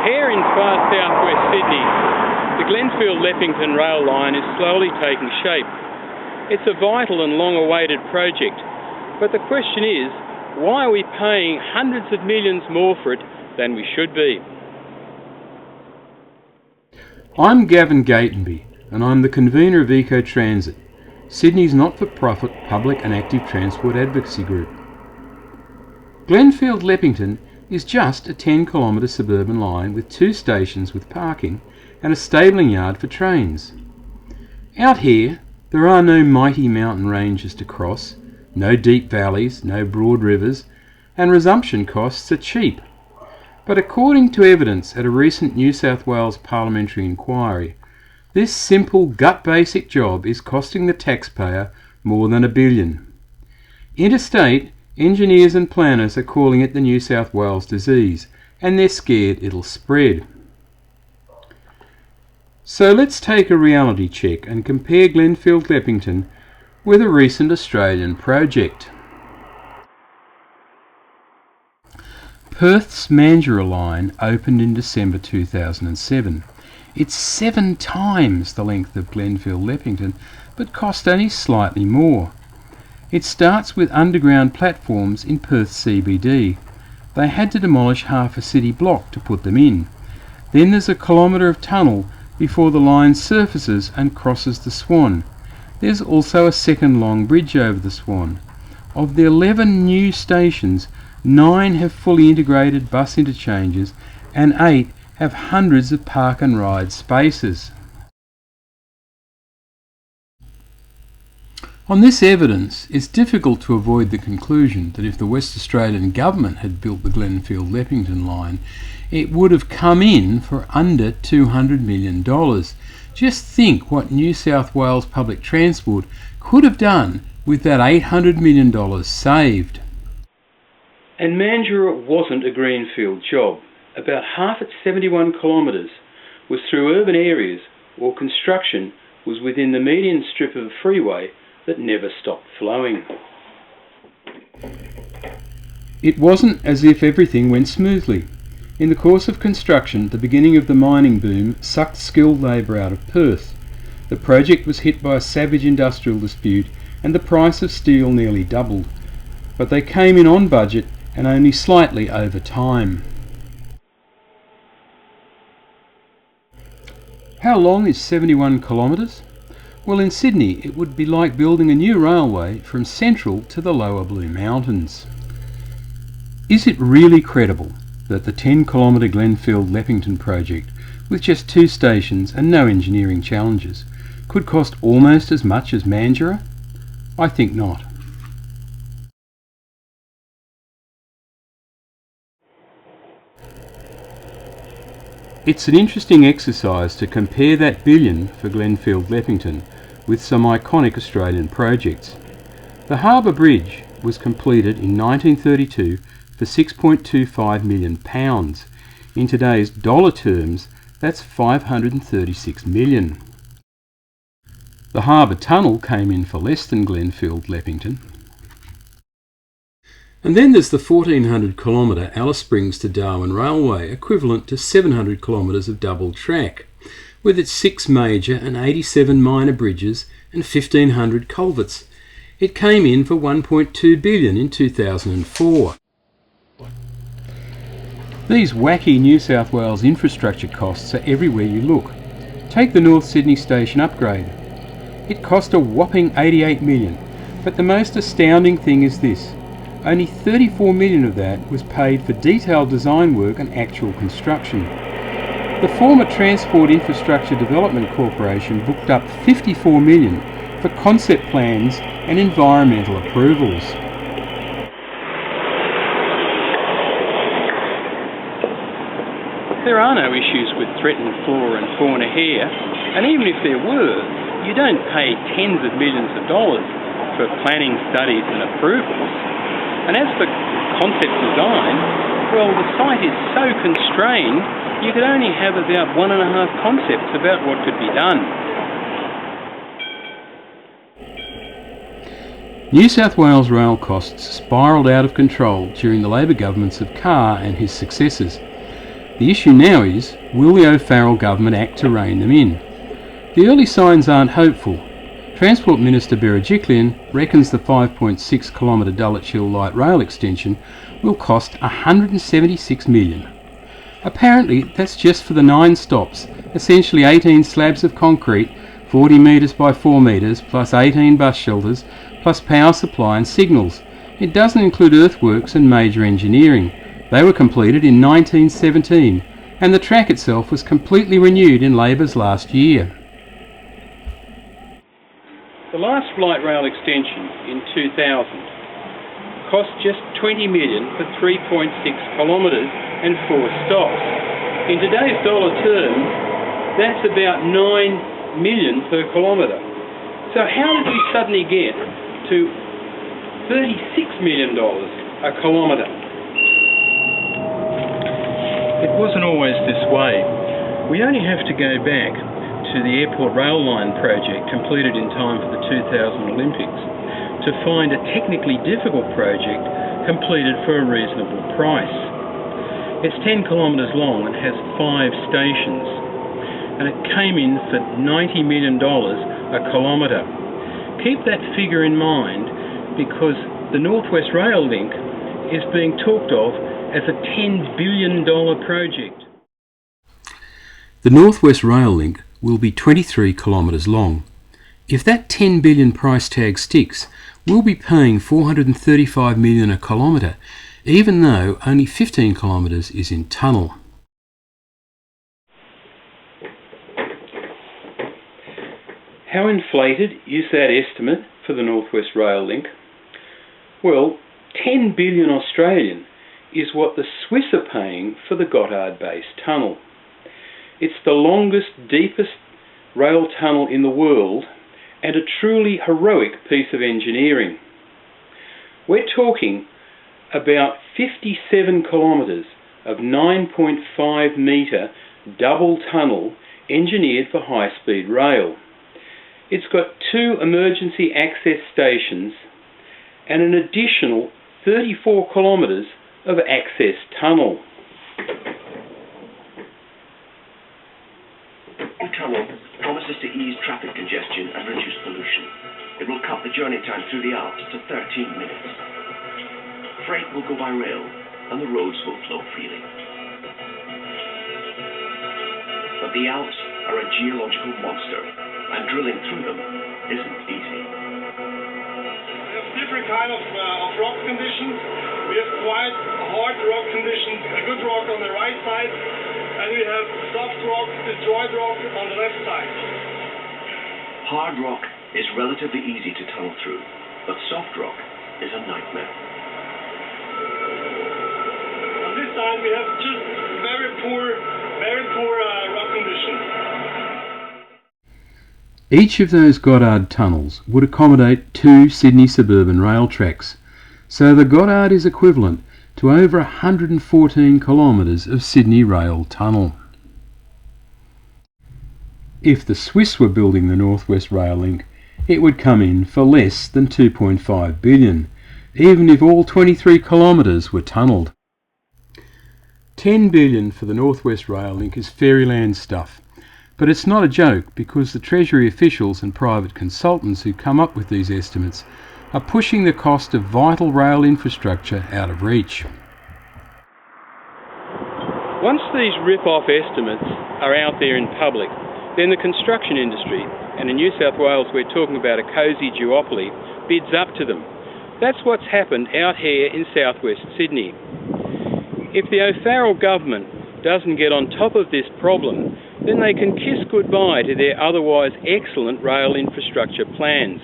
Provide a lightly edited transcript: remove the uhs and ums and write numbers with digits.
Here in far southwest Sydney, the Glenfield-Leppington rail line is slowly taking shape. It's a vital and long-awaited project, but the question is, why are we paying hundreds of millions more for it than we should be? I'm Gavin Gatenby, and I'm the convener of EcoTransit, Sydney's not-for-profit public and active transport advocacy group. Glenfield-Leppington is just a 10-kilometre suburban line with 2 stations with parking and a stabling yard for trains. Out here, there are no mighty mountain ranges to cross, no deep valleys, no broad rivers, and resumption costs are cheap. But according to evidence at a recent New South Wales parliamentary inquiry, this simple gut-basic job is costing the taxpayer more than $1 billion. Interstate, engineers and planners are calling it the New South Wales disease, and they're scared it'll spread. So let's take a reality check and compare Glenfield-Leppington with a recent Australian project. Perth's Mandurah line opened in December 2007. It's 7 times the length of Glenfield-Leppington, but cost only slightly more. It starts with underground platforms in Perth CBD. They had to demolish half a city block to put them in. Then there's a kilometre of tunnel before the line surfaces and crosses the Swan. There's also a second long bridge over the Swan. Of the 11 new stations, 9 have fully integrated bus interchanges and 8 have hundreds of park and ride spaces. On this evidence, it's difficult to avoid the conclusion that if the West Australian government had built the Glenfield-Leppington line, it would have come in for under $200 million. Just think what New South Wales public transport could have done with that $800 million saved. And Mandurah wasn't a greenfield job. About half its 71 kilometres was through urban areas, or construction was within the median strip of a freeway that never stopped flowing. It wasn't as if everything went smoothly. In the course of construction, the beginning of the mining boom sucked skilled labour out of Perth. The project was hit by a savage industrial dispute and the price of steel nearly doubled. But they came in on budget and only slightly over time. How long is 71 kilometres? Well, in Sydney it would be like building a new railway from Central to the lower Blue Mountains. Is it really credible that the 10-kilometre Glenfield-Leppington project, with just 2 stations and no engineering challenges, could cost almost as much as Mandurah? I think not. It's an interesting exercise to compare that billion for Glenfield-Leppington with some iconic Australian projects. The Harbour Bridge was completed in 1932 for £6.25 million. In today's dollar terms, that's $536 million. The Harbour Tunnel came in for less than Glenfield-Leppington. And then there's the 1400-kilometre Alice Springs to Darwin Railway, equivalent to 700 kilometres of double track, with its 6 major and 87 minor bridges and 1500 culverts. It came in for $1.2 billion in 2004. These wacky New South Wales infrastructure costs are everywhere you look. Take the North Sydney station upgrade. It cost a whopping $88 million, but the most astounding thing is this. Only $34 million of that was paid for detailed design work and actual construction. The former Transport Infrastructure Development Corporation booked up $54 million for concept plans and environmental approvals. There are no issues with threatened flora and fauna here, and even if there were, you don't pay tens of millions of dollars for planning studies and approvals. And as for concept design, well, the site is so constrained, you could only have about 1.5 concepts about what could be done. New South Wales rail costs spiralled out of control during the Labor governments of Carr and his successors. The issue now is, will the O'Farrell government act to rein them in? The early signs aren't hopeful. Transport Minister Berejiklian reckons the 5.6 kilometre Dulwich Hill light rail extension will cost $176 million. Apparently that's just for the 9 stops, essentially 18 slabs of concrete, 40 metres by 4 metres, plus 18 bus shelters, plus power supply and signals. It doesn't include earthworks and major engineering. They were completed in 1917, and the track itself was completely renewed in Labor's last year. The last light rail extension in 2000 cost just $20 million for 3.6 kilometres and 4 stops. In today's dollar terms, that's about $9 million per kilometre. So how did we suddenly get to $36 million a kilometre? It wasn't always this way. We only have to go back to the Airport Rail Line project completed in time for the 2000 Olympics to find a technically difficult project completed for a reasonable price. It's 10 kilometres long and has 5 stations, and it came in for $90 million a kilometre. Keep that figure in mind because the North West Rail Link is being talked of as a $10 billion project. The North West Rail Link will be 23 kilometres long. If that $10 billion price tag sticks, we'll be paying $435 million a kilometre, even though only 15 kilometres is in tunnel. How inflated is that estimate for the North West Rail Link? Well, 10 billion Australian is what the Swiss are paying for the Gotthard Base Tunnel. It's the longest, deepest rail tunnel in the world and a truly heroic piece of engineering. We're talking about 57 kilometres of 9.5 metre double tunnel engineered for high-speed rail. It's got 2 emergency access stations and an additional 34 kilometres of access tunnel. The tunnel promises to ease traffic congestion and reduce pollution. It will cut the journey time through the Alps to 13 minutes. Freight will go by rail and the roads will flow freely. But the Alps are a geological monster and drilling through them isn't easy. We have different kind of rock conditions. We have quite hard rock conditions, a good rock on the right side, and we have soft rock, destroyed rock on the left side. Hard rock is relatively easy to tunnel through, but soft rock is a nightmare. On this side we have just very poor rock conditions. Each of those Gotthard tunnels would accommodate 2 Sydney suburban rail tracks, so the Gotthard is equivalent to over 114 kilometres of Sydney rail tunnel. If the Swiss were building the North West Rail Link, it would come in for less than $2.5 billion, even if all 23 kilometres were tunnelled. $10 billion for the North West Rail Link is fairyland stuff. But it's not a joke because the Treasury officials and private consultants who come up with these estimates are pushing the cost of vital rail infrastructure out of reach. Once these rip-off estimates are out there in public, then the construction industry, and in New South Wales we're talking about a cosy duopoly, bids up to them. That's what's happened out here in southwest Sydney. If the O'Farrell government doesn't get on top of this problem, then they can kiss goodbye to their otherwise excellent rail infrastructure plans.